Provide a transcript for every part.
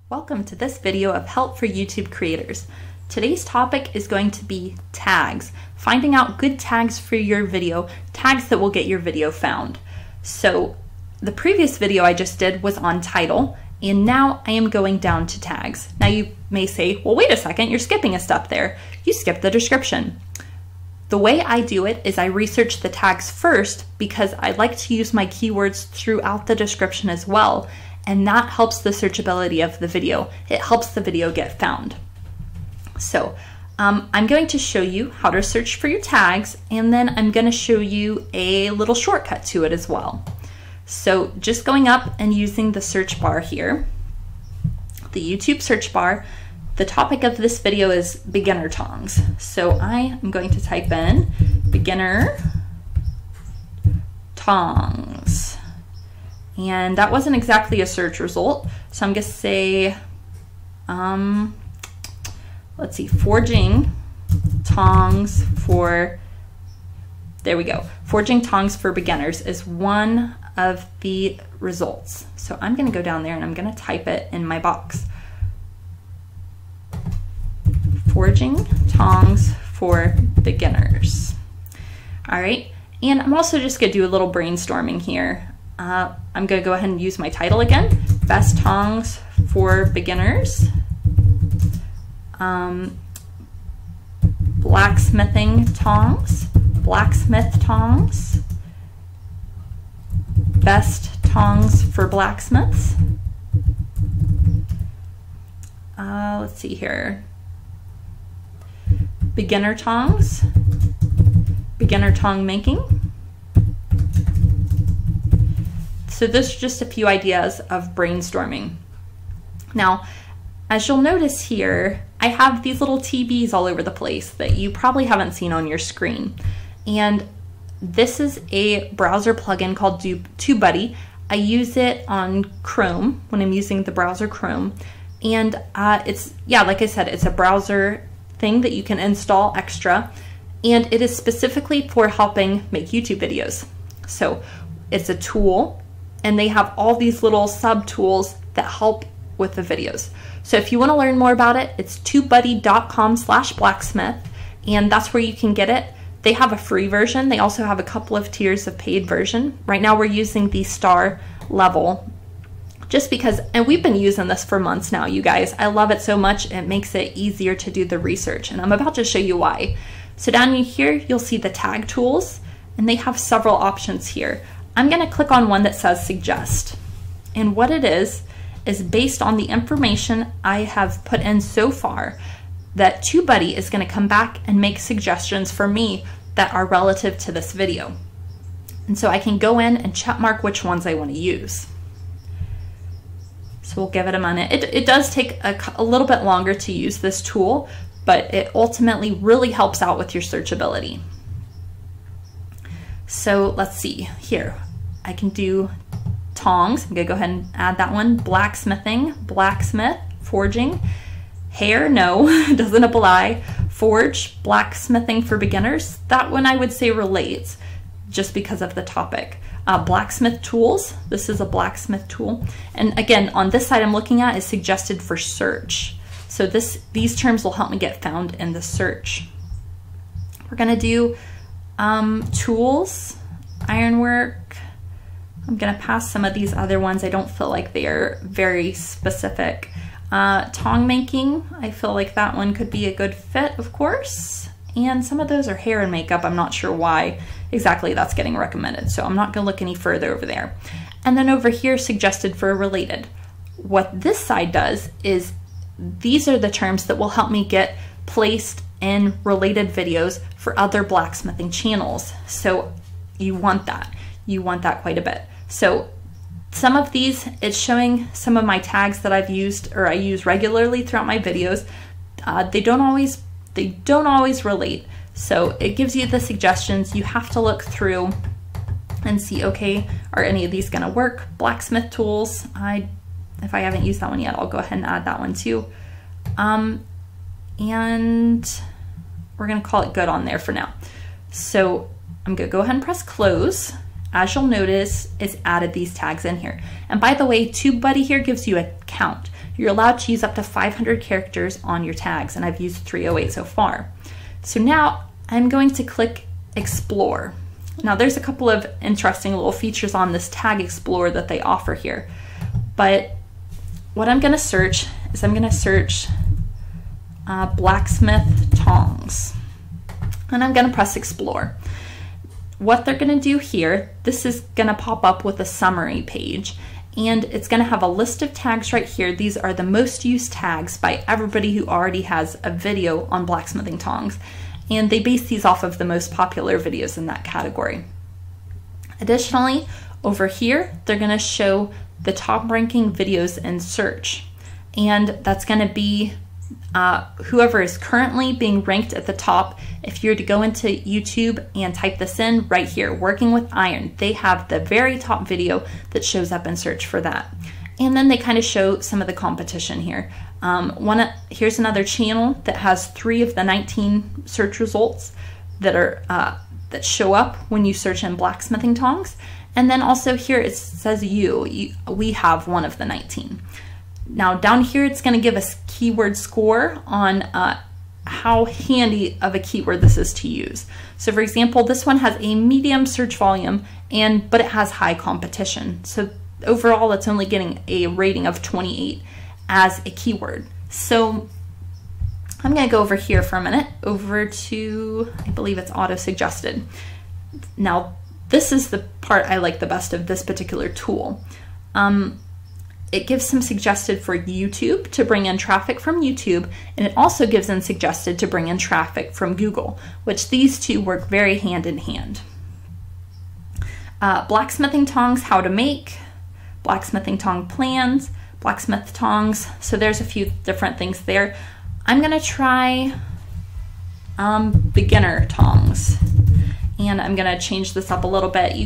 Welcome to this video of help for YouTube creators. Today's topic is going to be tags, finding out good tags for your video, tags that will get your video found. So the previous video I just did was on title, and now I am going down to tags. Now you may say, well, wait a second, you're skipping a step there. You skipped the description. The way I do it is I research the tags first because I like to use my keywords throughout the description as well. And that helps the searchability of the video. It helps the video get found. So I'm going to show you how to search for your tags, and then I'm going to show you a little shortcut to it as well. So just going up and using the search bar here, the YouTube search bar, the topic of this video is beginner tongs. So I am going to type in beginner tongs. And that wasn't exactly a search result. So I'm gonna say, let's see, forging tongs for, there we go. Forging tongs for beginners is one of the results. So I'm gonna go down there and I'm gonna type it in my box. Forging tongs for beginners. All right, and I'm also just gonna do a little brainstorming here. I'm going to go ahead and use my title again, Best Tongs for Beginners, Blacksmithing Tongs, Blacksmith Tongs, Best Tongs for Blacksmiths. Let's see here, Beginner Tongs, Beginner Tong Making. So this is just a few ideas of brainstorming. Now, as you'll notice here, I have these little TBs all over the place that you probably haven't seen on your screen. And this is a browser plugin called Doop TubeBuddy. I use it on Chrome when I'm using the browser Chrome. And it's, yeah, like I said, it's a browser thing that you can install extra. And it is specifically for helping make YouTube videos. So it's a tool, and they have all these little sub-tools that help with the videos. So if you want to learn more about it, it's tubebuddy.com/blacksmith, and that's where you can get it. They have a free version. They also have a couple of tiers of paid version. Right now we're using the star level just because, and we've been using this for months now, you guys. I love it so much. It makes it easier to do the research, and I'm about to show you why. So down here, you'll see the tag tools, and they have several options here. I'm going to click on one that says suggest. And what it is based on the information I have put in so far, that TubeBuddy is going to come back and make suggestions for me that are relative to this video. And so I can go in and check mark which ones I want to use. So we'll give it a minute. It does take a little bit longer to use this tool, but it ultimately really helps out with your searchability. So let's see here. I can do tongs. I'm gonna go ahead and add that one. Blacksmithing, blacksmith, forging. Hair, no, doesn't apply. Forge, blacksmithing for beginners. That one I would say relates just because of the topic. Blacksmith tools. This is a blacksmith tool. And again, on this side I'm looking at is suggested for search. So these terms will help me get found in the search. We're gonna do tools, ironwork. I'm gonna pass some of these other ones. I don't feel like they are very specific. Tong making, I feel like that one could be a good fit, of course. And some of those are hair and makeup. I'm not sure why exactly that's getting recommended, so I'm not gonna look any further over there. And then over here, suggested for related. What this side does is these are the terms that will help me get placed in related videos for other blacksmithing channels. So you want that. You want that quite a bit. So some of these, it's showing some of my tags that I've used or I use regularly throughout my videos. They don't always relate. So it gives you the suggestions. You have to look through and see, okay, are any of these gonna work? Blacksmith tools, if I haven't used that one yet, I'll go ahead and add that one too. And we're gonna call it good on there for now. So I'm gonna go ahead and press close as you'll notice, it's added these tags in here. And by the way, TubeBuddy here gives you a count. You're allowed to use up to 500 characters on your tags, and I've used 308 so far. So now I'm going to click Explore. Now there's a couple of interesting little features on this Tag Explorer that they offer here. But what I'm gonna search is I'm gonna search blacksmith tongs. And I'm gonna press Explore. What they're gonna do here, this is gonna pop up with a summary page, and it's gonna have a list of tags right here. These are the most used tags by everybody who already has a video on blacksmithing tongs, and they base these off of the most popular videos in that category. Additionally, over here, they're gonna show the top ranking videos in search, and that's gonna be whoever is currently being ranked at the top. If you're to go into YouTube and type this in right here, working with iron, they have the very top video that shows up in search for that. And then they kind of show some of the competition here. Here's another channel that has 3 of the 19 search results that are that show up when you search in blacksmithing tongs. And then also here it says we have 1 of the 19. Now down here it's going to give us keyword score on how handy of a keyword this is to use. So for example, this one has a medium search volume, but it has high competition. So overall it's only getting a rating of 28 as a keyword. So I'm going to go over here for a minute, over to, I believe it's auto suggested. Now this is the part I like the best of this particular tool. It gives some suggested for YouTube to bring in traffic from YouTube, and it also gives in suggested to bring in traffic from Google, which these two work very hand in hand. Blacksmithing tongs, how to make, blacksmithing tong plans, blacksmith tongs. So there's a few different things there. I'm gonna try beginner tongs, and I'm gonna change this up a little bit. You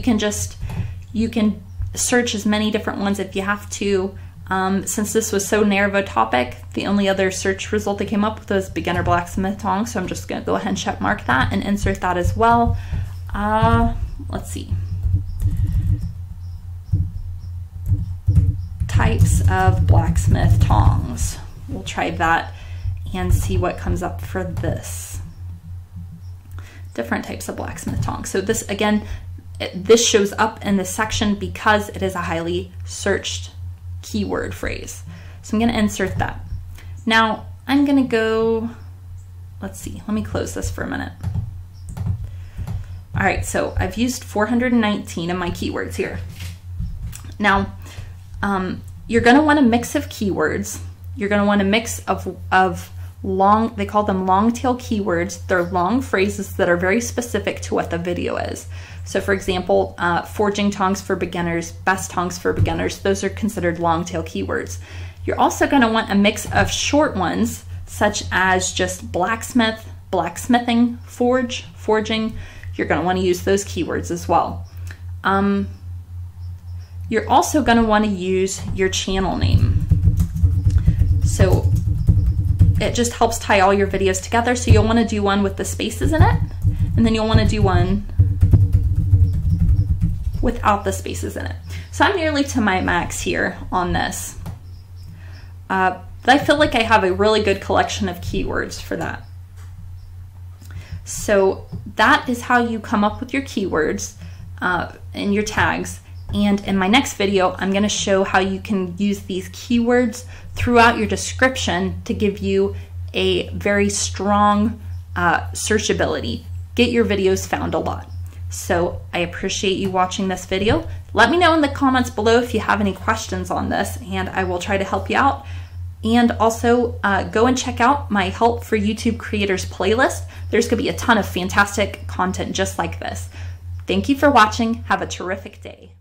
can search as many different ones if you have to. Since this was so narrow of a topic, the only other search result they came up with was beginner blacksmith tongs, so I'm just gonna go ahead and check mark that and insert that as well. Let's see. Types of blacksmith tongs. We'll try that and see what comes up for this. Different types of blacksmith tongs. So this, again, this shows up in this section because it is a highly searched keyword phrase. So I'm going to insert that. Now I'm going to go, let's see, let me close this for a minute. All right, so I've used 419 of my keywords here. Now, you're going to want a mix of keywords. You're going to want a mix of long, they call them long tail keywords. They're long phrases that are very specific to what the video is. So for example, forging tongs for beginners, best tongs for beginners, those are considered long tail keywords. You're also going to want a mix of short ones, such as just blacksmith, blacksmithing, forge, forging. You're going to want to use those keywords as well. You're also going to want to use your channel name. So it just helps tie all your videos together. So you'll want to do one with the spaces in it, and then you'll want to do one without the spaces in it. So I'm nearly to my max here on this. But I feel like I have a really good collection of keywords for that. So that is how you come up with your keywords and your tags. And in my next video, I'm going to show how you can use these keywords throughout your description to give you a very strong searchability. Get your videos found a lot. So I appreciate you watching this video. Let me know in the comments below if you have any questions on this, and I will try to help you out. And also go and check out my Help for YouTube Creators playlist. There's going to be a ton of fantastic content just like this. Thank you for watching. Have a terrific day.